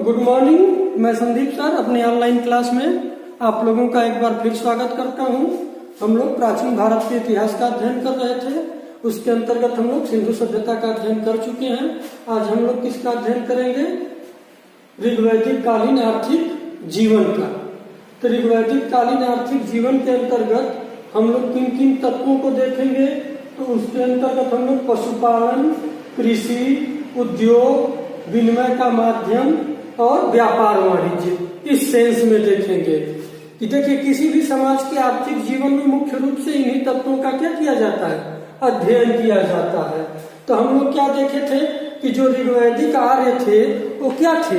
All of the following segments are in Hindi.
Good morning. मैं संदीप सर अपने ऑनलाइन क्लास में आप लोगों का एक बार फिर स्वागत करता हूं। हम लोग प्राचीन भारत के इतिहास का अध्ययन कर रहे थे। उसके अंतर्गत हम लोग सिंधु सभ्यता का अध्ययन कर चुके हैं। आज हम लोग किसका अध्ययन करेंगे? ऋग्वैदिक कालीन आर्थिक जीवन का। तो ऋग्वैदिक कालीन आर्थिक जीवन के अंतर्गत हम लोग किन किन तत्वों को देखेंगे? तो उसके अंतर्गत हम लोग पशुपालन, कृषि, उद्योग, विनिमय का माध्यम और व्यापार वाणिज्य इस सेंस में देखेंगे कि देखिए किसी भी समाज के आर्थिक जीवन में मुख्य रूप से इन्हीं तत्वों का क्या किया जाता है? अध्ययन किया जाता है। तो हम लोग क्या देखे थे कि जो ऋग्वैदिक आर्य थे वो क्या थे?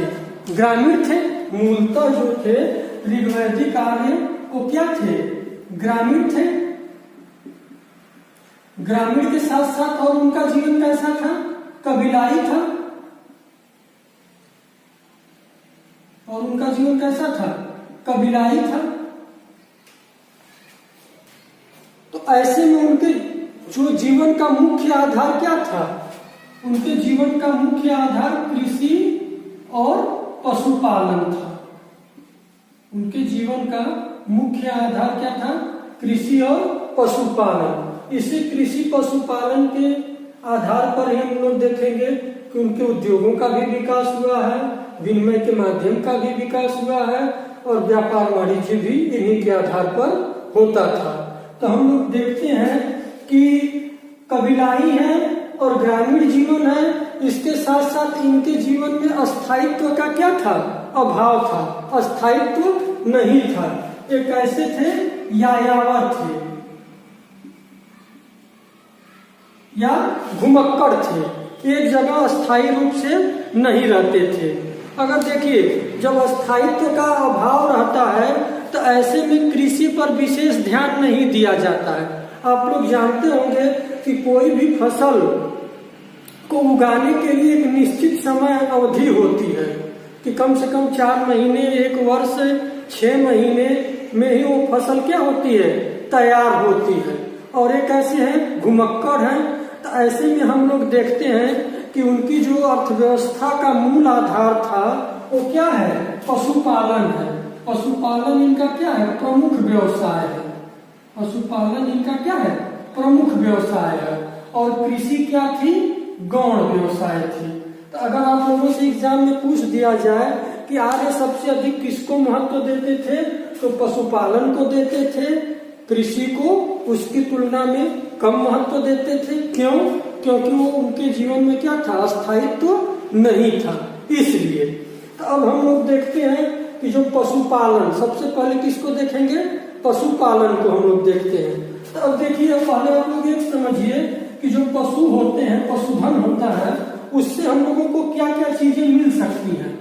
ग्रामीण थे। मूलतः जो थे ऋग्वैदिक आर्य वो क्या थे? ग्रामीण थे। ग्रामीण के साथ साथ और उनका जीवन कैसा था? कबीलाई था। और उनका जीवन कैसा था? कबीलाई था। तो ऐसे में उनके जो जीवन का मुख्य आधार क्या था? उनके जीवन का मुख्य आधार कृषि और पशुपालन था। उनके जीवन का मुख्य आधार क्या था? कृषि और पशुपालन। इसी कृषि पशुपालन के आधार पर ही हम लोग देखेंगे कि उनके उद्योगों का भी विकास हुआ है, विनिमय के माध्यम का भी विकास हुआ है और व्यापार वाणिज्य भी इन्हीं के आधार पर होता था। तो हम लोग देखते हैं कि कबीलाई है और ग्रामीण जीवन है। इसके साथ साथ इनके जीवन में अस्थायित्व का क्या था? अभाव था। अस्थायित्व नहीं था। ये कैसे थे? यायावर थे या घुमक्कड़ थे। एक जगह स्थायी रूप से नहीं रहते थे। अगर देखिए जब स्थायित्व का अभाव रहता है तो ऐसे में कृषि पर विशेष ध्यान नहीं दिया जाता है। आप लोग जानते होंगे कि कोई भी फसल को उगाने के लिए एक निश्चित समय अवधि होती है कि कम से कम 4 महीने, 1 वर्ष, 6 महीने में ही वो फसल क्या होती है? तैयार होती है। और एक ऐसे हैं घुमक्कड़ हैं। तो ऐसे में हम लोग देखते हैं कि उनकी जो अर्थव्यवस्था का मूल आधार था वो क्या है? पशुपालन है। पशुपालन इनका क्या है? प्रमुख व्यवसाय है। पशुपालन इनका क्या है? प्रमुख व्यवसाय है। और कृषि क्या थी? गौण व्यवसाय थी। तो अगर आप लोगों से एग्जाम में पूछ दिया जाए कि आर्य सबसे अधिक किसको महत्व देते थे, तो पशुपालन को देते थे। कृषि को उसकी तुलना में कम महत्व देते थे। क्यों? क्योंकि वो उनके जीवन में क्या था? स्थायित्व नहीं था, इसलिए। तो अब हम लोग देखते हैं कि जो पशुपालन, सबसे पहले किसको देखेंगे? पशुपालन को हम लोग देखते हैं। तो अब देखिए पहले आप लोग एक समझिए कि जो पशु होते हैं, पशुधन होता है, उससे हम लोगों को क्या क्या चीजें मिल सकती हैं?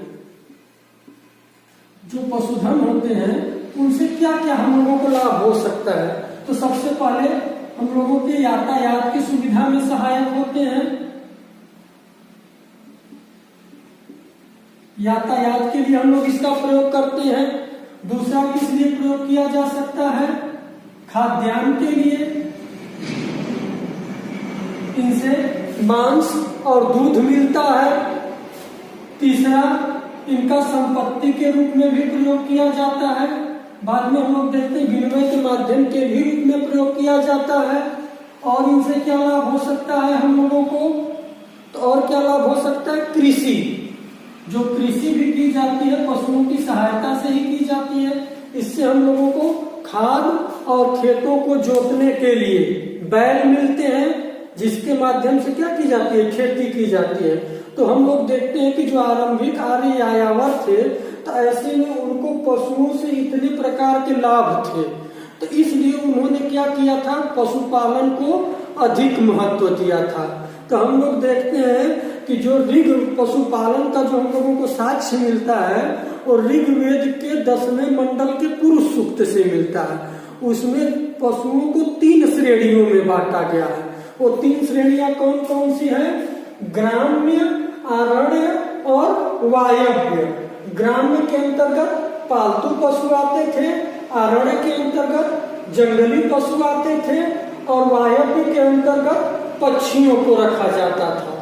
जो पशुधन होते हैं उनसे क्या क्या हम लोगों को लाभ हो सकता है? तो सबसे पहले हम लोगों के यातायात की सुविधा में सहायक होते हैं। यातायात के लिए हम लोग इसका प्रयोग करते हैं। दूसरा किस लिए प्रयोग किया जा सकता है? खाद्यान्न के लिए। इनसे मांस और दूध मिलता है। तीसरा इनका संपत्ति के रूप में भी प्रयोग किया जाता है। बाद में हम लोग देखते हैं विनिमय के माध्यम के भी रूप में प्रयोग किया जाता है। और इनसे क्या लाभ हो सकता है हम लोगों को? तो और क्या लाभ हो सकता है? कृषि। जो कृषि भी की जाती है पशुओं की सहायता से ही की जाती है। इससे हम लोगों को खाद और खेतों को जोतने के लिए बैल मिलते हैं, जिसके माध्यम से क्या की जाती है? खेती की जाती है। तो हम लोग देखते हैं कि जो आरंभिक आर्य यायावर थे तो ऐसे में उनको पशुओं से इतने प्रकार के लाभ थे, तो इसलिए उन्होंने क्या किया था? पशुपालन को अधिक महत्व दिया था। तो हम लोग देखते हैं कि जो ऋग पशुपालन का जो हम लोगों को साक्ष्य मिलता है और ऋग्वेद के 10वें मंडल के पुरुष सूक्त से मिलता है। उसमें पशुओं को 3 श्रेणियों में बांटा गया है। वो 3 श्रेणियां कौन कौन सी है? ग्राम्य, आरण्य और वायव्य। ग्राम्य के अंतर्गत पालतू पशु आते थे, आरण्य के अंतर्गत जंगली पशु आते थे और वायव्य के अंतर्गत पक्षियों को रखा जाता था।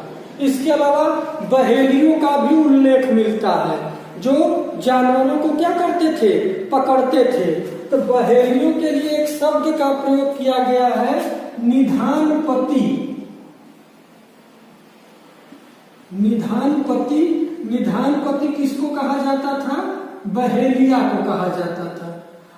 इसके अलावा बहेलियों का भी उल्लेख मिलता है। जो जानवरों को क्या करते थे, पकड़ते थे। तो बहेलियों के लिए एक शब्द का प्रयोग किया गया है, निधानपति। निधानपति, निधानपति किसको कहा जाता था, बहेलिया को कहा जाता था।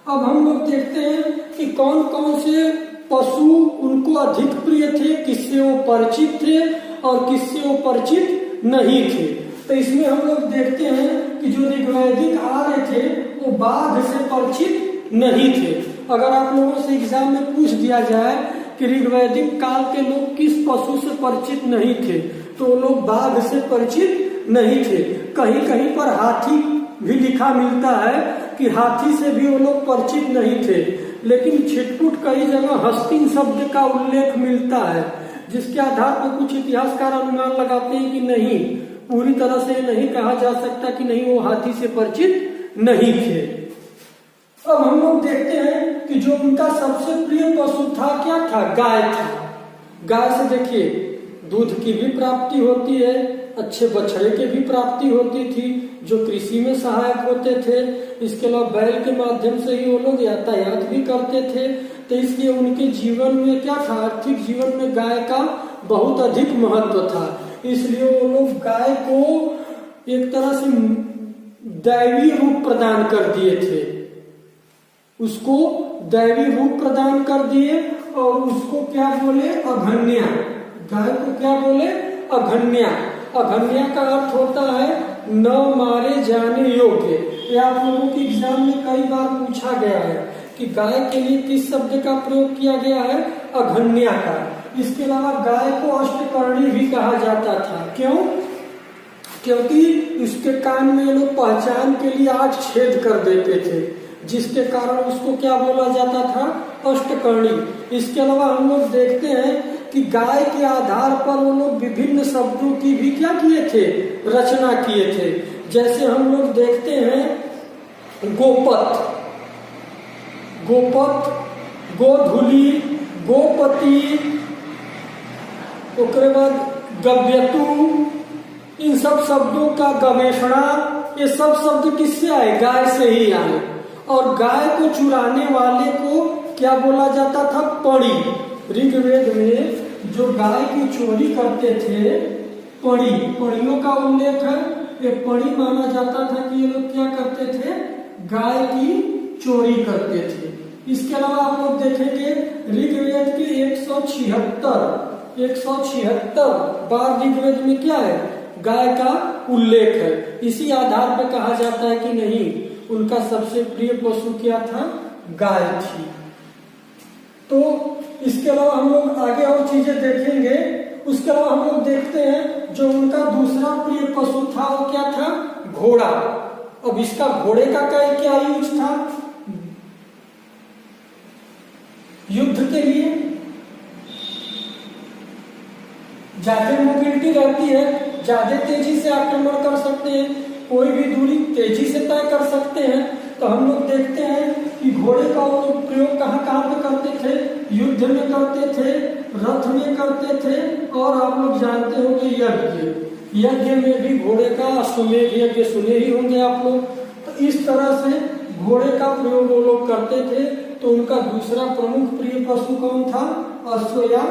अब हम लोग देखते हैं कि कौन कौन से पशु उनको अधिक प्रिय थे, किससे वो परिचित थे और किससे वो परिचित नहीं थे। तो इसमें हम लोग देखते हैं कि जो ऋग्वैदिक आर्य थे वो बाघ से परिचित नहीं थे। अगर आप लोगों से एग्जाम में पूछ दिया जाए कि ऋग्वैदिक काल के लोग किस पशु से परिचित नहीं थे, तो वो लोग बाघ से परिचित नहीं थे। कहीं कहीं पर हाथी भी लिखा मिलता है कि हाथी से भी वो लोग परिचित नहीं थे, लेकिन छिटपुट कई जगह हस्तिन शब्द का उल्लेख मिलता है, जिसके आधार पर कुछ इतिहासकार अनुमान लगाते हैं कि नहीं, पूरी तरह से नहीं कहा जा सकता कि नहीं वो हाथी से परिचित नहीं थे। अब हम लोग देखते हैं कि जो उनका सबसे प्रिय पशु था क्या था, गाय था। गाय से देखिए दूध की भी प्राप्ति होती है, अच्छे बछड़े की भी प्राप्ति होती थी जो कृषि में सहायक होते थे। इसके अलावा बैल के माध्यम से ही वो लोग यातायात भी करते थे। तो इसलिए उनके जीवन में क्या था, आर्थिक जीवन में गाय का बहुत अधिक महत्व था। इसलिए वो लोग गाय को एक तरह से दैवीय रूप प्रदान कर दिए थे, उसको दैवीय रूप प्रदान कर दिए और उसको क्या बोले, अघन्या। गाय को क्या बोले, अघन्या। अघन्या का अर्थ होता है न मारे जाने योग्य। ये आप लोगों के एग्जाम में कई बार पूछा गया है कि गाय के लिए किस शब्द का प्रयोग किया गया है, अघन्या का। इसके अलावा गाय को अष्टकर्णी भी कहा जाता था। क्यों? क्योंकि उसके कान में लोग पहचान के लिए 8 छेद कर देते थे, जिसके कारण उसको क्या बोला जाता था, अष्टकर्णी। इसके अलावा हम लोग देखते हैं कि गाय के आधार पर वो लोग विभिन्न शब्दों की भी क्या किए थे, रचना किए थे। जैसे हम लोग देखते हैं गोपत, गोपत, गोधुली, गोपति, उसके बाद गव्यतु, इन सब शब्दों का गवेषणा, ये सब शब्द किससे आए, गाय से ही आए। और गाय को चुराने वाले को क्या बोला जाता था, पड़ी। ऋग्वेद में जो गाय की चोरी करते थे, पड़ी, पड़ियों का उल्लेख है। ये पड़ी माना जाता था कि ये लोग क्या करते थे, गाय की चोरी करते थे। इसके अलावा आप लोग देखेंगे ऋग्वेद के 176 बार ऋग्वेद में क्या है, गाय का उल्लेख है। इसी आधार पर कहा जाता है कि नहीं, उनका सबसे प्रिय पशु क्या था, गाय थी। तो इसके अलावा हम लोग आगे और चीजें देखेंगे। उसके अलावा हम लोग देखते हैं जो उनका दूसरा प्रिय पशु था वो क्या था, घोड़ा। अब इसका घोड़े का क्या यूज था, युद्ध के लिए ज्यादा मोबिलिटी रहती है, ज्यादा तेजी से आक्रमण कर सकते हैं, कोई भी दूरी तेजी से तय कर सकते हैं। तो हम लोग देखते हैं कि घोड़े का प्रयोग कहाँ कहाँ पे करते थे, युद्ध में करते थे, रथ में करते थे, और आप लोग जानते होंगे यज्ञ, यज्ञ में भी घोड़े का, अश्वमेध यज्ञ सुने ही होंगे आप लोग। तो इस तरह से घोड़े का प्रयोग वो लोग करते थे। तो उनका दूसरा प्रमुख प्रिय पशु कौन था, अश्व या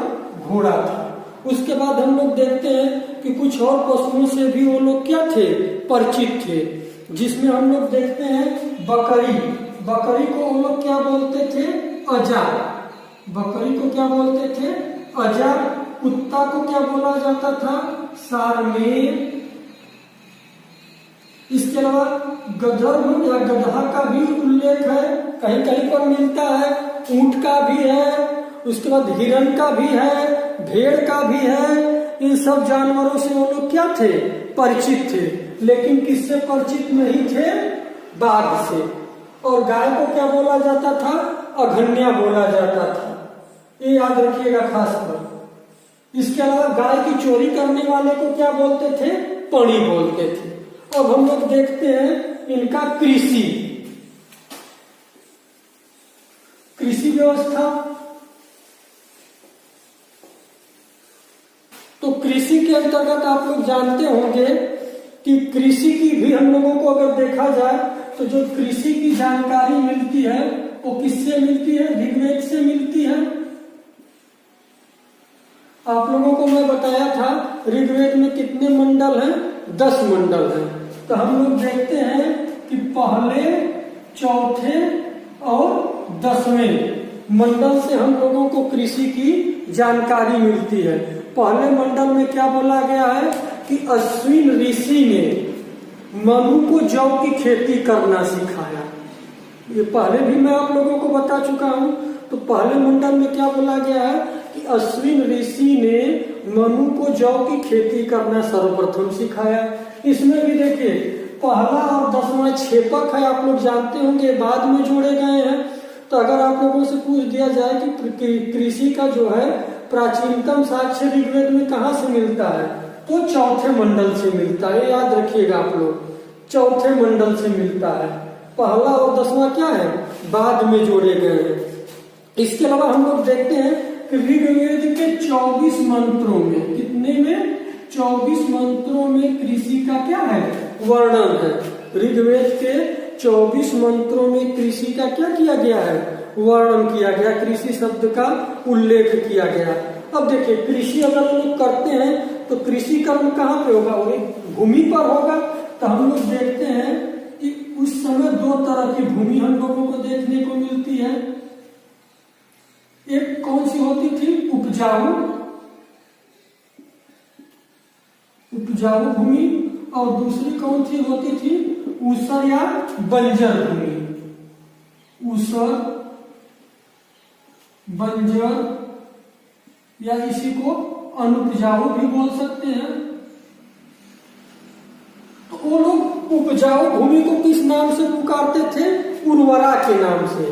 घोड़ा था। उसके बाद हम लोग देखते हैं कि कुछ और पशुओं से भी वो लोग क्या थे, परिचित थे, जिसमें हम लोग देखते हैं बकरी। बकरी को वो लोग क्या बोलते थे, अजा। बकरी को क्या बोलते थे, अजा। कुत्ता को क्या बोला जाता था, सारमेय। इसके अलावा गधर्व या गधा का भी उल्लेख है, कहीं कहीं पर मिलता है। ऊंट का भी है, उसके बाद हिरण का भी है, भेड़ का भी है। इन सब जानवरों से वो लोग क्या थे, परिचित थे। लेकिन किससे परिचित नहीं थे, बाघ से। और गाय को क्या बोला जाता था, अघन्या बोला जाता था। ये याद रखिएगा खास कर। इसके अलावा गाय की चोरी करने वाले को क्या बोलते थे, पड़ी बोलते थे। अब हम लोग देखते हैं इनका कृषि व्यवस्था। तो कृषि के अंतर्गत आप लोग जानते होंगे कि कृषि की भी हम लोगों को अगर देखा जाए तो जो कृषि की जानकारी मिलती है वो किससे मिलती है? ऋग्वेद से मिलती है। आप लोगों को मैं बताया था ऋग्वेद में कितने मंडल हैं? 10 मंडल हैं। तो हम लोग देखते हैं कि पहले, चौथे और 10वें मंडल से हम लोगों को कृषि की जानकारी मिलती है। पहले मंडल में क्या बोला गया है कि अश्विन ऋषि ने मनु को जौ की खेती करना सिखाया। ये पहले भी मैं आप लोगों को बता चुका हूं। तो पहले मंडल में क्या बोला गया है कि अश्विन ऋषि ने मनु को जौ की खेती करना सर्वप्रथम सिखाया। इसमें भी देखिए पहला और 10वां छेपक है, आप लोग जानते होंगे, बाद में जोड़े गए हैं। तो अगर आप लोगों से पूछ दिया जाए कि कृषि का जो है प्राचीनतम साक्ष्य ऋग्वेद में कहाँ से मिलता है, तो चौथे मंडल से मिलता है। याद रखिएगा आप लोग, चौथे मंडल से मिलता है। पहला और 10वां क्या है? बाद में जोड़े गए हैं। इसके अलावा हम लोग देखते हैं कि ऋग्वेद के 24 मंत्रों में, कितने में? 24 मंत्रों में कृषि का क्या है? वर्णन है। ऋग्वेद के 24 मंत्रों में कृषि का क्या किया गया है? वर्णन किया गया, कृषि शब्द का उल्लेख किया गया। अब देखिए कृषि अगर हम लोग करते हैं तो कृषि कर्म कहाँ पे होगा? वो भूमि पर होगा। तो हम लोग देखते हैं कि उस समय 2 तरह की भूमि हम लोगों को देखने को मिलती है। एक कौन सी होती थी? उपजाऊ भूमि, और दूसरी कौन सी होती थी? ऊसर या बंजर भूमि। ऊसर, बंजर या इसी को अनुपजाऊ भी बोल सकते हैं। तो वो लोग उपजाऊ भूमि को किस नाम से पुकारते थे? उर्वरा के नाम से।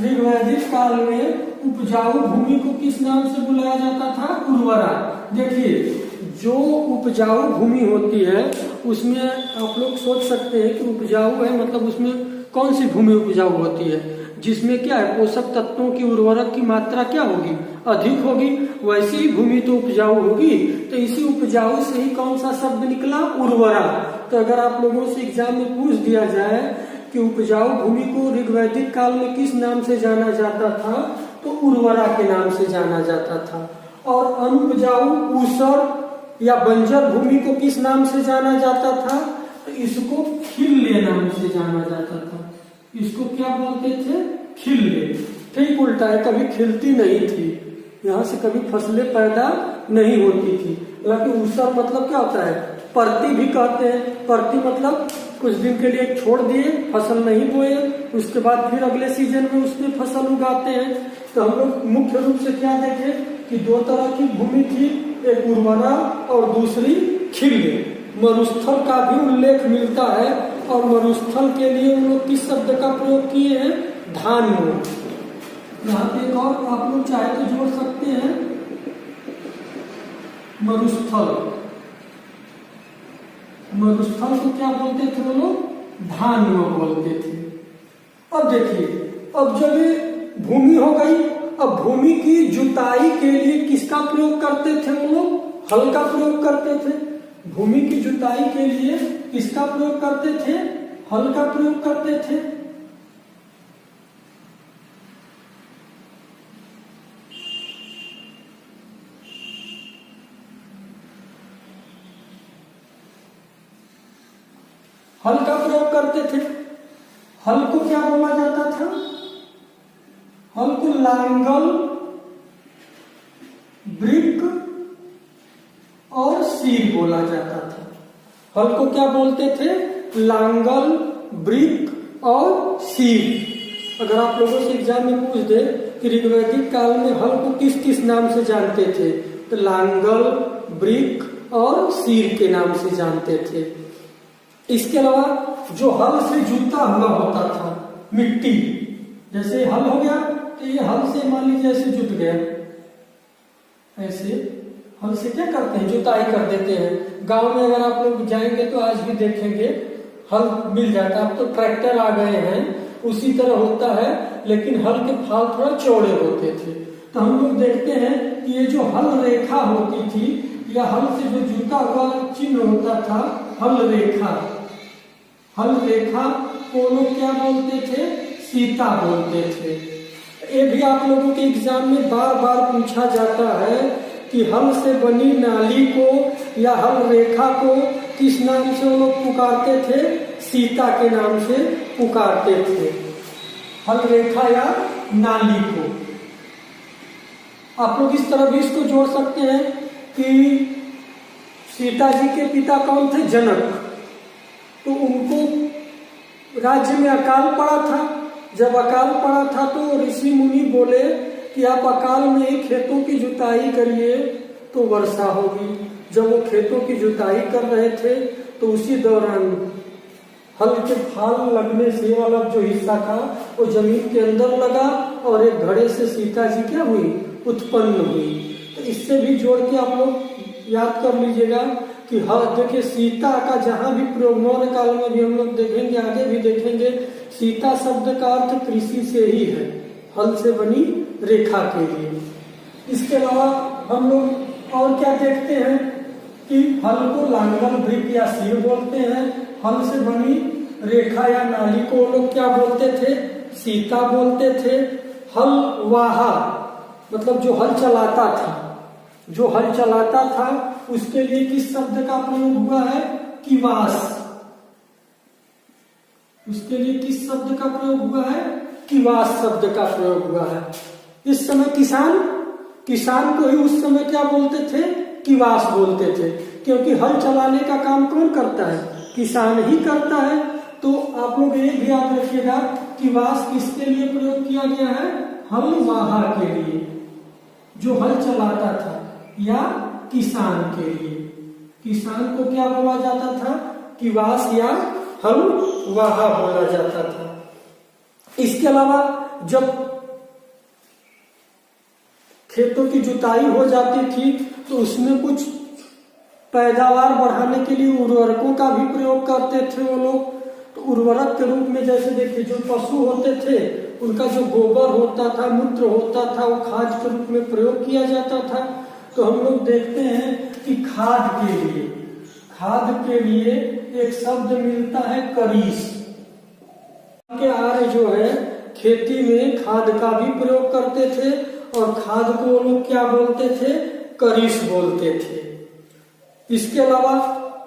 ऋग्वैदिक काल में उपजाऊ भूमि को किस नाम से बुलाया जाता था? उर्वरा। देखिए जो उपजाऊ भूमि होती है उसमें आप लोग सोच सकते हैं कि उपजाऊ है मतलब उसमें कौन सी भूमि उपजाऊ होती है? जिसमें क्या है? पोषक तत्वों की, उर्वरक की मात्रा क्या होगी? अधिक होगी। वैसी ही भूमि तो उपजाऊ होगी। तो इसी उपजाऊ से ही कौन सा शब्द निकला? उर्वरा। तो अगर आप लोगों से एग्जाम में पूछ दिया जाए कि उपजाऊ भूमि को ऋग्वैदिक काल में किस नाम से जाना जाता था, तो उर्वरा के नाम से जाना जाता था। और अनुपजाऊ, ऊसर या बंजर भूमि को किस नाम से जाना जाता था? तो इसको खिल्ले नाम से जाना जाता था। इसको क्या बोलते थे? खिल्ले। ठीक उल्टा है, कभी खिलती नहीं थी, यहाँ से कभी फसलें पैदा नहीं होती थी। हालांकि ऊसर मतलब क्या होता है? परती भी कहते हैं। परती मतलब कुछ दिन के लिए छोड़ दिए, फसल नहीं बोए, उसके बाद फिर अगले सीजन में उसमें फसल उगाते हैं। तो हम लोग मुख्य रूप से क्या देखे कि 2 तरह की भूमि थी, एक उर्वरा और दूसरी खिल्ले। मरुस्थल का भी उल्लेख मिलता है और मरुस्थल के लिए उन लोग किस शब्द का प्रयोग किए हैं? धान्य। यहाँ पे एक और आप लोग चाहे तो जोड़ सकते हैं, मरुस्थल। मरुस्थल को क्या बोलते थे वो लोग? धान्य बोलते थे। अब देखिए, अब जब ये भूमि हो गई, अब भूमि की जुताई के लिए किसका प्रयोग करते थे वो लोग? हल का प्रयोग करते थे। भूमि की जुताई के लिए किसका प्रयोग करते थे? हल का प्रयोग करते थे। हल का प्रयोग करते थे। हल को क्या बोला जाता था? हल को लांगल, ब्रिक और सीर बोला जाता था। हल को क्या बोलते थे? लांगल, ब्रिक और सीर। अगर आप लोगों से एग्जाम में पूछ दे कि ऋग्वैदिक काल में हल को किस किस नाम से जानते थे, तो लांगल, ब्रिक और सीर के नाम से जानते थे। इसके अलावा जो हल से जुता हुआ होता था, मिट्टी, जैसे हल हो गया तो ये हल से मान लीजिए ऐसे जुत गया, ऐसे हल से क्या करते हैं? जुताई कर देते हैं। गांव में अगर आप लोग जाएंगे तो आज भी देखेंगे हल मिल जाता है। अब तो ट्रैक्टर आ गए हैं, उसी तरह होता है, लेकिन हल के फाल थोड़ा चौड़े होते थे। तो हम लोग देखते हैं कि ये जो हल रेखा होती थी या हल से जो जुता हुआ चिन्ह होता था, हल रेखा, हल रेखा को लोग क्या बोलते थे? सीता बोलते थे। ये भी आप लोगों के एग्जाम में बार बार पूछा जाता है कि हल से बनी नाली को या हल रेखा को किस नाम से वो लोग पुकारते थे? सीता के नाम से पुकारते थे, हल रेखा या नाली को। आप लोग इस तरह भी इसको जोड़ सकते हैं कि सीता जी के पिता कौन थे? जनक। तो उनको राज्य में अकाल पड़ा था। जब अकाल पड़ा था तो ऋषि मुनि बोले कि आप अकाल में ही खेतों की जुताई करिए तो वर्षा होगी। जब वो खेतों की जुताई कर रहे थे तो उसी दौरान हल के फाल लगने से वाला जो हिस्सा था वो जमीन के अंदर लगा और एक घड़े से सीता जी क्या हुई? उत्पन्न हुई। तो इससे भी जोड़ के आप लोग याद कर लीजिएगा कि हल, देखिए सीता का जहां भी प्रयोग मौर्य काल में भी हम लोग देखेंगे, आगे भी देखेंगे, सीता शब्द का अर्थ कृषि से ही है, हल से बनी रेखा के लिए। इसके अलावा हम लोग और क्या देखते हैं कि हल को लांगल भृत या सिर बोलते हैं। हल से बनी रेखा या नाली को लोग क्या बोलते थे? सीता बोलते थे। हल वाहा मतलब जो हल चलाता था, जो हल चलाता था उसके लिए किस शब्द का प्रयोग हुआ है? किवास। उसके लिए किस शब्द का प्रयोग हुआ है? किवास शब्द का प्रयोग हुआ है। इस समय किसान को ही उस समय क्या बोलते थे? किवास बोलते थे, क्योंकि हल चलाने का काम कौन करता है? किसान ही करता है। तो आप लोग ये भी याद रखिएगा, किवास किसके लिए प्रयोग किया गया है? हल वाहा के लिए, जो हल चलाता था, या किसान के लिए। किसान को क्या बोला जाता था? किवास या हल वाहा बोला जाता था। इसके अलावा जब खेतों की जुताई हो जाती थी तो उसमें कुछ पैदावार बढ़ाने के लिए उर्वरकों का भी प्रयोग करते थे वो लोग। तो उर्वरक के रूप में जैसे देखिए जो पशु होते थे उनका जो गोबर होता था, मूत्र होता था, वो खाद के रूप में प्रयोग किया जाता था। तो हम लोग देखते हैं कि खाद के लिए एक शब्द मिलता है करीस। के आर्य जो है खेती में खाद का भी प्रयोग करते थे और खाद को वो लोग क्या बोलते थे? करीस बोलते थे। इसके अलावा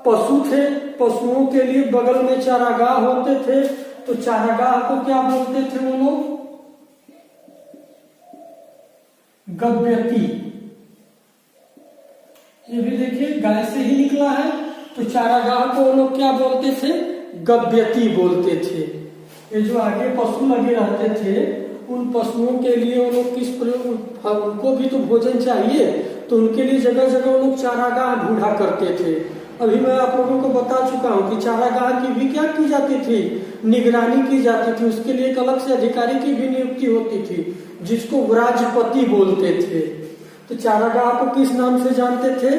पशु थे, पशुओं के लिए बगल में चारागाह होते थे, तो चारागाह को क्या बोलते थे वो लोग? गव्यती। ये भी देखिए गाय से ही निकला है, तो चारागाह को वो लोग क्या बोलते थे? गव्यती बोलते थे। ये जो आगे पशु लगे रहते थे उन पशुओं के लिए वो लोग किस प्रयोग, उनको भी तो भोजन चाहिए, तो उनके लिए जगह जगह वो लोग चारागाह ढूंढा करते थे। अभी मैं आप लोगों को बता चुका हूँ कि चारागाह की भी क्या की जाती थी? निगरानी की जाती थी। उसके लिए एक अलग से अधिकारी की भी नियुक्ति होती थी जिसको व्राजपति बोलते थे। तो चारागाह को किस नाम से जानते थे?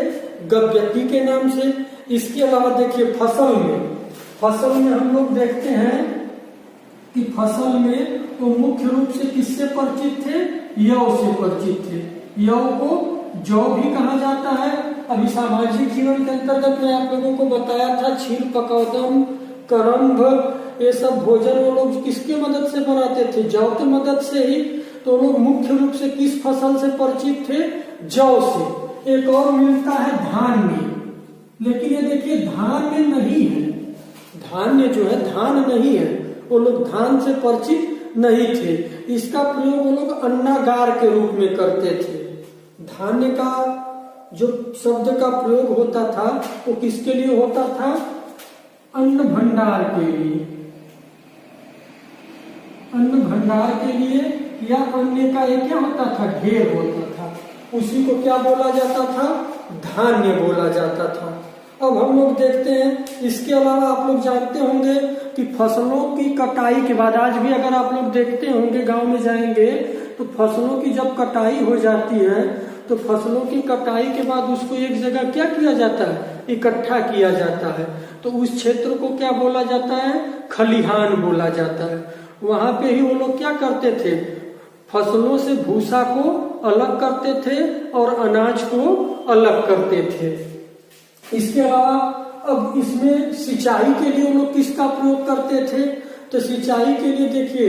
गव्यती के नाम से। इसके अलावा देखिए फसल में हम लोग देखते हैं कि फसल में तो मुख्य रूप से किससे परिचित थे? यव से परिचित थे। यव को जौ भी कहा जाता है। अभी सामाजिक जीवन के अंतर्गत मैं आप लोगों को बताया था क्षीर पकौदम, करम्भ, ये सब भोजन वो लोग किसके मदद से बनाते थे? जौ की मदद से ही। तो लोग मुख्य रूप से किस फसल से परिचित थे? जौ से। एक और मिलता है धान्य, लेकिन ये देखिए धान्य नहीं है, धान्य जो है धान नहीं है, वो लोग धान से परिचित नहीं थे। इसका प्रयोग वो लोग अन्नागार के रूप में करते थे। धान्य का जो शब्द का प्रयोग होता था वो किसके लिए होता था? अन्न भंडार के लिए, अन्न भंडार के लिए, या अन्य का एक क्या होता था? ढेर होता था। उसी को क्या बोला जाता था? धान्य बोला जाता था। अब हम लोग देखते हैं, इसके अलावा आप लोग जानते होंगे कि फसलों की कटाई के बाद, आज भी अगर आप लोग देखते होंगे गांव में जाएंगे तो फसलों की जब कटाई हो जाती है तो फसलों की कटाई के बाद उसको एक जगह क्या किया जाता है? इकट्ठा किया जाता है। तो उस क्षेत्र को क्या बोला जाता है? खलिहान बोला जाता है। वहां पे ही वो लोग क्या करते थे? फसलों से भूसा को अलग करते थे और अनाज को अलग करते थे। इसके अलावा अब इसमें सिंचाई के लिए वो लोग किसका प्रयोग करते थे? तो सिंचाई के लिए देखिए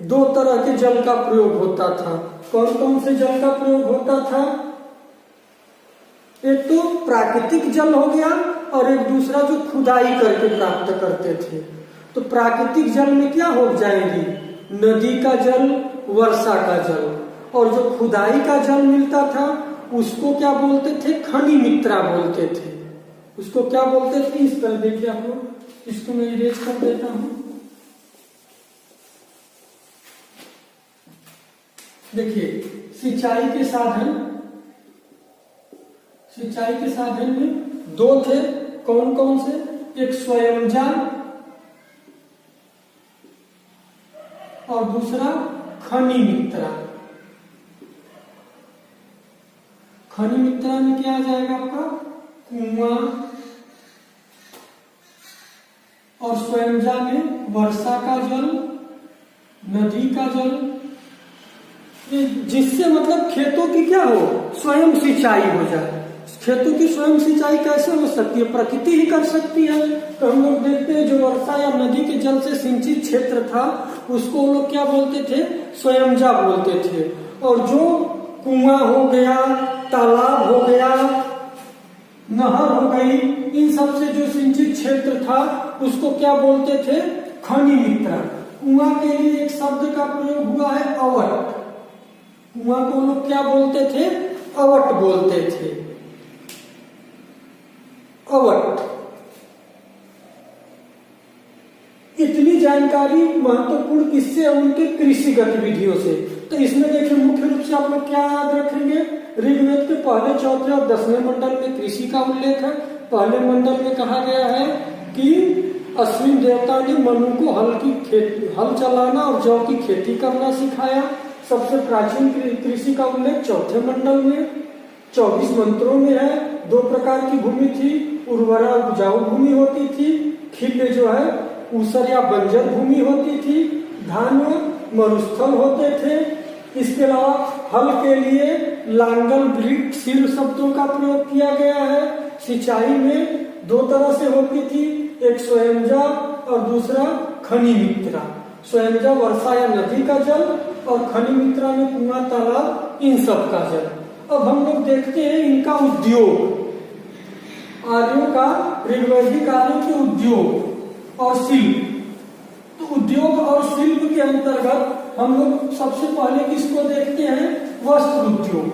2 तरह के जल का प्रयोग होता था। कौन कौन से जल का प्रयोग होता था? एक तो प्राकृतिक जल हो गया और एक दूसरा जो खुदाई करके प्राप्त करते थे। तो प्राकृतिक जल में क्या हो जाएंगी? नदी का जल, वर्षा का जल, और जो खुदाई का जल मिलता था उसको क्या बोलते थे? खनि मित्रा बोलते थे। उसको क्या बोलते थे? इस पर देखिए आप लोग, इसको मैं इरेज कर देता हूं। देखिए सिंचाई के साधन में 2 थे। कौन कौन से? एक स्वयंजा और दूसरा खनि मित्रा। खनि मित्रा में क्या आ जाएगा आपका? कुआं, और स्वयंजा में वर्षा का जल, नदी का जल, जिससे मतलब खेतों की क्या हो? स्वयं सिंचाई हो जाए। खेतों की स्वयं सिंचाई कैसे हो सकती है? प्रकृति ही कर सकती है। तो हम लोग देखते हैं जो वर्षा या नदी के जल से सिंचित क्षेत्र था उसको वो लोग क्या बोलते थे? स्वयंजा बोलते थे। और जो कुआं हो गया, तालाब हो गया, नहर हो गई, इन सब से जो सिंचित क्षेत्र था उसको क्या बोलते थे? खनि मित्रा। कुआं के लिए एक शब्द का प्रयोग हुआ है अवट। कुआं को लोग क्या बोलते थे? अवट बोलते थे। अवट। इतनी जानकारी महत्वपूर्ण किससे? उनके कृषि गतिविधियों से। तो इसमें देखिए मुख्य रूप से आप लोग क्या याद रखेंगे? ऋग्वेद के पहले, चौथे और 10वें मंडल में कृषि का उल्लेख है। पहले मंडल में कहा गया है कि अश्विन देवता ने मनु को हल चलाना और जौ की खेती करना सिखाया। सबसे प्राचीन कृषि का उल्लेख चौथे मंडल में 24 मंत्रों में है। 2 प्रकार की भूमि थी, उर्वरा उपजाऊ भूमि होती थी, खिल्य जो है ऊसर या बंजर भूमि होती थी, धान्य मरुस्थल होते थे। इसके अलावा हल के लिए लांगल, ब्रिट, सिर शब्दों का प्रयोग किया गया है। सिंचाई में 2 तरह से होती थी, एक स्वयंजा और दूसरा खनि मित्रा। स्वयंजा वर्षा या नदी का जल और खनि मित्रा में कुआं, तालाब, इन सब का जल। अब हम लोग देखते हैं इनका उद्योग, आर्यों का, ऋग्वैदिक आर्यों के उद्योग और शिल्प। तो उद्योग और शिल्प के अंतर्गत हम लोग सबसे पहले किसको देखते हैं? वस्त्र उद्योग।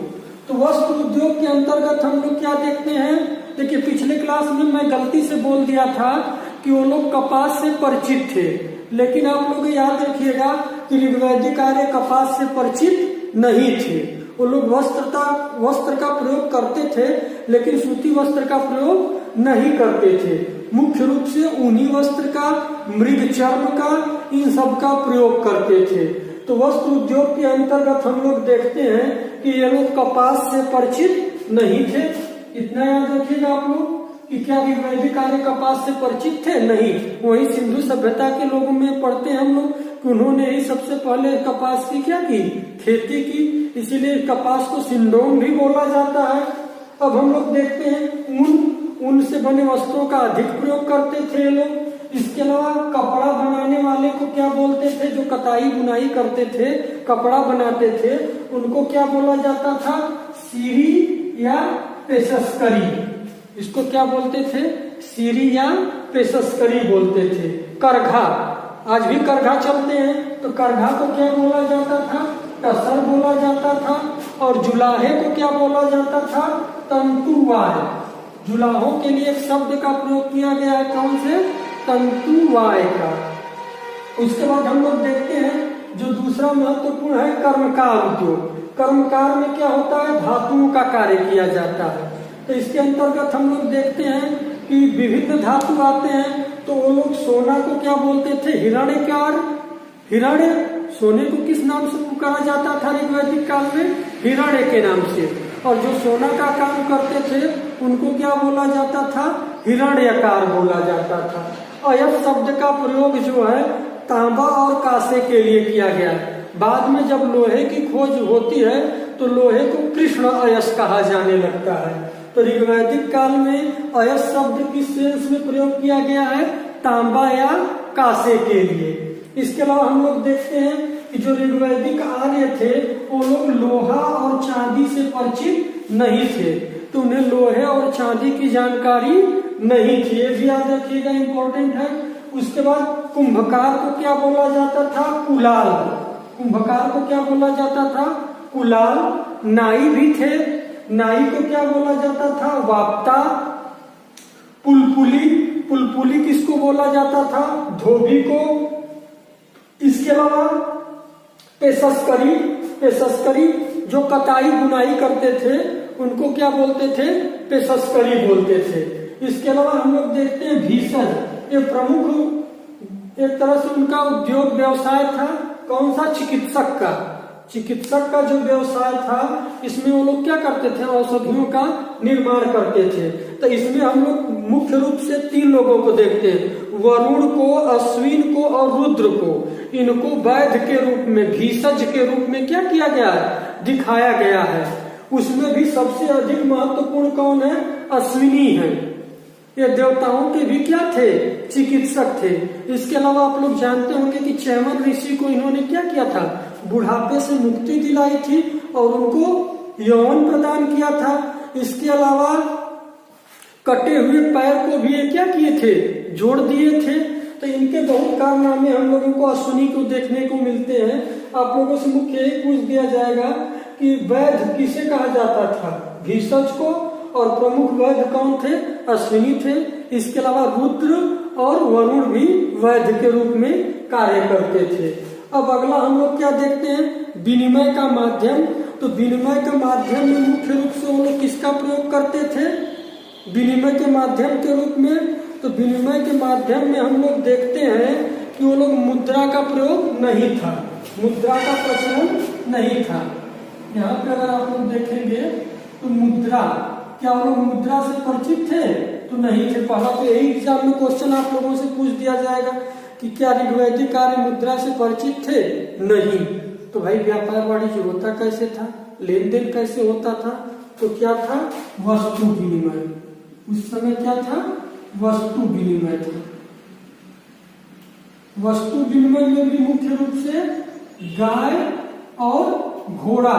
तो वस्त्र उद्योग के अंतर्गत हम लोग क्या देखते हैं? देखिए पिछले क्लास में मैं गलती से बोल दिया था कि वो लोग कपास से परिचित थे, लेकिन आप लोग याद रखिएगा कि ऋग्वैदिक आर्य कपास से परिचित नहीं थे। वो लोग वस्त्र का प्रयोग करते थे, लेकिन सूती वस्त्र का प्रयोग नहीं करते थे। मुख्य रूप से ऊनी वस्त्र का, मृग चर्म का, इन सब का प्रयोग करते थे। तो वस्त्र उद्योग के अंतर्गत हम लोग देखते हैं कि ये लोग कपास से परिचित नहीं थे। इतना याद रखिएगा आप लोग कि क्या ऋग्वैदिक आर्य कपास से परिचित थे? नहीं। वही सिंधु सभ्यता के लोगों में पढ़ते हैं हम लोग कि उन्होंने ही सबसे पहले कपास की क्या की? खेती की। इसीलिए कपास को सिंडोम भी बोला जाता है। अब हम लोग देखते हैं ऊन से बने वस्त्रों का अधिक प्रयोग करते थे लोग। इसके अलावा कपड़ा बनाने वाले को क्या बोलते थे? जो कताई बुनाई करते थे, कपड़ा बनाते थे, उनको क्या बोला जाता था? सीरी या पेशस्करी। इसको क्या बोलते थे? सीरी या पेशस्करी बोलते थे। करघा, आज भी करघा चलते हैं, तो करघा को क्या बोला जाता था? टसर बोला जाता था। और जुलाहे को क्या बोला जाता था? तंतुवाय। जुलाहों के लिए एक शब्द का प्रयोग किया गया है, कौन से? तंतुवाय का। उसके बाद हम लोग देखते हैं जो दूसरा महत्वपूर्ण है कर्मकार उद्योग। कर्मकार में क्या होता है? धातुओं का कार्य किया जाता है। तो इसके अंतर्गत हम लोग देखते हैं कि विभिन्न धातु आते हैं। तो वो लोग सोना को क्या बोलते थे? हिरण्यकार। हिरण्य, सोने को किस नाम से पुकारा जाता था ऋग्वैदिक काल में? हिरण्य के नाम से। और जो सोना का काम करते थे उनको क्या बोला जाता था? हिरण्यकार बोला जाता था। अयस्क शब्द का प्रयोग जो है तांबा और कांसे के लिए किया गया। बाद में जब लोहे की खोज होती है तो लोहे को कृष्ण अयस्क कहा जाने लगता है। तो ऋग्वैदिक काल में अयस शब्द किस सेंस में प्रयोग किया गया है? तांबा या कांसे के लिए। इसके अलावा हम लोग देखते हैं कि जो ऋग्वैदिक आर्य थे वो लोग लोहा और चांदी से परिचित नहीं थे, तो उन्हें लोहे और चांदी की जानकारी नहीं थी, ये भी याद रखिएगा, इंपॉर्टेंट है। उसके बाद कुंभकार को क्या बोला जाता था? कुलाल। कुंभकार को क्या बोला जाता था? कुलाल। नाई भी थे, नाई को क्या बोला जाता था? वाप्ता। पुलपुली, पुलपुली किसको बोला जाता था? धोबी को। इसके अलावा पेशस्करी, पेशस्करी जो कताई बुनाई करते थे उनको क्या बोलते थे? पेशस्करी बोलते थे। इसके अलावा हम लोग देखते हैं भीषण, ये प्रमुख एक तरह से उनका उद्योग व्यवसाय था। कौन सा? चिकित्सक का। चिकित्सक का जो व्यवसाय था इसमें वो लोग क्या करते थे? औषधियों का निर्माण करते थे। तो इसमें हम लोग मुख्य रूप से 3 लोगों को देखते हैं, वरुण को, अश्विन को और रुद्र को। इनको वैद्य के रूप में, भीषज के रूप में क्या किया गया है? दिखाया गया है। उसमें भी सबसे अधिक महत्वपूर्ण कौन है? अश्विनी है। ये देवताओं के भी क्या थे? चिकित्सक थे। इसके अलावा आप लोग जानते होंगे कि चैमन ऋषि को इन्होंने क्या किया था? बुढ़ापे से मुक्ति दिलाई थी और उनको यौवन प्रदान किया था। इसके अलावा कटे हुए पैर को भी ये क्या किए थे? जोड़ दिए थे। तो इनके बहुत कारनामे हम लोगों को अश्विनी को देखने को मिलते हैं। आप लोगों से मुख्य यही पूछ दिया जाएगा कि वैद्य किसे कहा जाता था? भीषज को। और प्रमुख वैद्य कौन थे? अश्विनी थे। इसके अलावा रुद्र और वरुण भी वैद्य के रूप में कार्य करते थे। अब अगला हम लोग क्या देखते हैं? विनिमय का माध्यम। तो विनिमय के माध्यम में मुख्य रूप से वो लोग किसका प्रयोग करते थे? विनिमय के माध्यम के रूप में। तो विनिमय के माध्यम में हम लोग देखते हैं कि वो लोग मुद्रा का प्रयोग नहीं था, मुद्रा का प्रचलन नहीं था। यहाँ पे अगर आप लोग देखेंगे तो मुद्रा, क्या वो लोग मुद्रा से परिचित थे? तो नहीं थे। पहला तो यही एग्जाम में क्वेश्चन आप लोगों से पूछ दिया जाएगा कि क्या ऋग्वैदिक कार्य मुद्रा से परिचित थे? नहीं। तो भाई व्यापार वाणिज्य होता कैसे था? लेन देन कैसे होता था? तो क्या था? वस्तु विनिमय। उस समय क्या था? वस्तु विनिमय था। वस्तु विनिमय में भी मुख्य रूप से गाय और घोड़ा,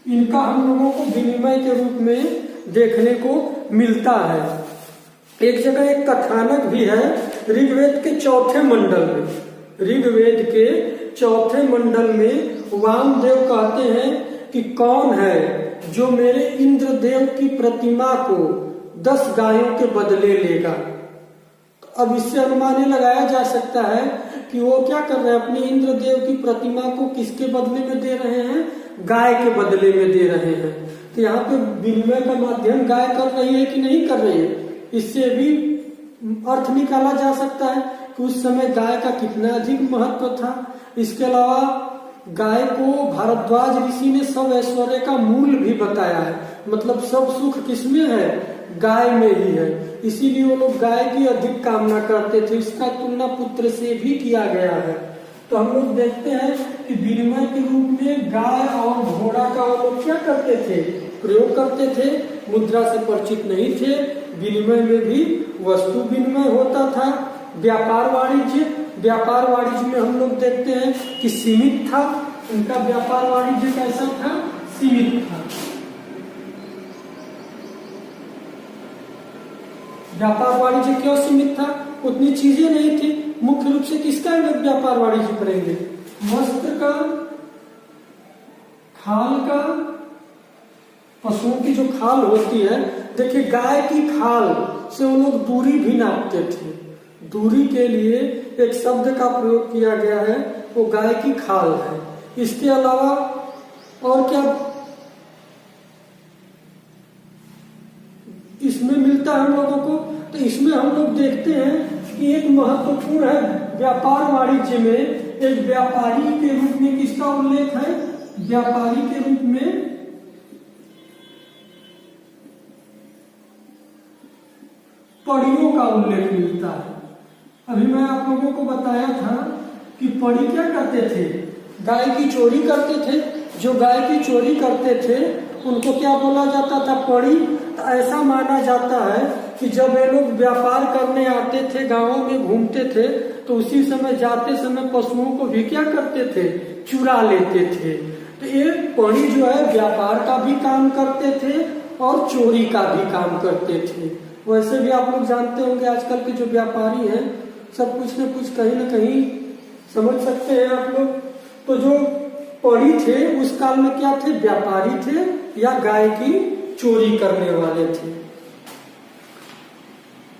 इनका हम लोगों को विनिमय के रूप में देखने को मिलता है। एक जगह एक कथानक भी है ऋग्वेद के 4थे मंडल में। ऋग्वेद के 4थे मंडल में वामदेव कहते हैं कि कौन है जो मेरे इंद्रदेव की प्रतिमा को 10 गायों के बदले लेगा। अब इससे अनुमान लगाया जा सकता है कि वो क्या कर रहे हैं? अपने इंद्रदेव की प्रतिमा को किसके बदले में दे रहे हैं? गाय के बदले में दे रहे हैं। तो यहाँ पे विनिमय का माध्यम गाय कर रही है कि नहीं कर रही है? इससे भी अर्थ निकाला जा सकता है कि उस समय गाय का कितना अधिक महत्व था। इसके अलावा गाय को भारद्वाज ऋषि ने सब ऐश्वर्य का मूल भी बताया है, मतलब सब सुख किसमें है? गाय में ही है। इसीलिए वो लोग गाय की अधिक कामना करते थे। इसका तुलना पुत्र से भी किया गया है। तो हम लोग देखते हैं कि विनिमय के रूप में गाय और घोड़ा का वो लोग क्या करते थे? प्रयोग करते थे। मुद्रा से परिचित नहीं थे। विनिमय में भी वस्तु विनिमय होता था। व्यापार वाणिज्य, व्यापार वाणिज्य में हम लोग देखते हैं कि सीमित था। उनका व्यापार वाणिज्य कैसा था? सीमित था। व्यापार वाणिज्य क्यों सीमित था? उतनी चीजें नहीं थी। मुख्य रूप से किसका व्यापार वाणिज्य करेंगे? वस्त्र का, खाल का, पशुओं की जो खाल होती है, देखिए गाय की खाल से वो लोग दूरी भी नापते थे। दूरी के लिए एक शब्द का प्रयोग किया गया है, वो गाय की खाल है। इसके अलावा और क्या इसमें मिलता है हम लोगों को? तो इसमें हम लोग देखते हैं कि एक महत्वपूर्ण है व्यापार वाणिज्य में, एक व्यापारी के रूप में किसका उल्लेख है? व्यापारी के रूप में पड़ियों का उल्लेख मिलता है। अभी मैं आप लोगों को बताया था कि पड़ी क्या करते थे? गाय की चोरी करते थे। जो गाय की चोरी करते थे उनको क्या बोला जाता था? पड़ी। तो ऐसा माना जाता है कि जब ये लोग व्यापार करने आते थे, गांवों में घूमते थे, तो उसी समय जाते समय पशुओं को भी क्या करते थे? चुरा लेते थे। तो ये पड़ी जो है व्यापार का भी काम करते थे और चोरी का भी काम करते थे। वैसे भी आप लोग जानते होंगे आजकल के जो व्यापारी हैं सब कुछ न कुछ कहीं न कहीं समझ सकते हैं आप लोग। तो जो पड़ी थे उस काल में क्या थे? व्यापारी थे या गाय की चोरी करने वाले थे।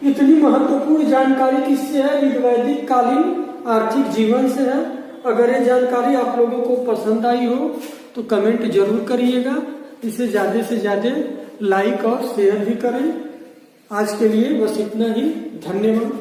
इतनी महत्वपूर्ण जानकारी किससे है? वैदिक कालीन आर्थिक जीवन से है। अगर ये जानकारी आप लोगों को पसंद आई हो तो कमेंट जरूर करिएगा। इसे ज्यादा से ज्यादा लाइक और शेयर भी करें। आज के लिए बस इतना ही। धन्यवाद।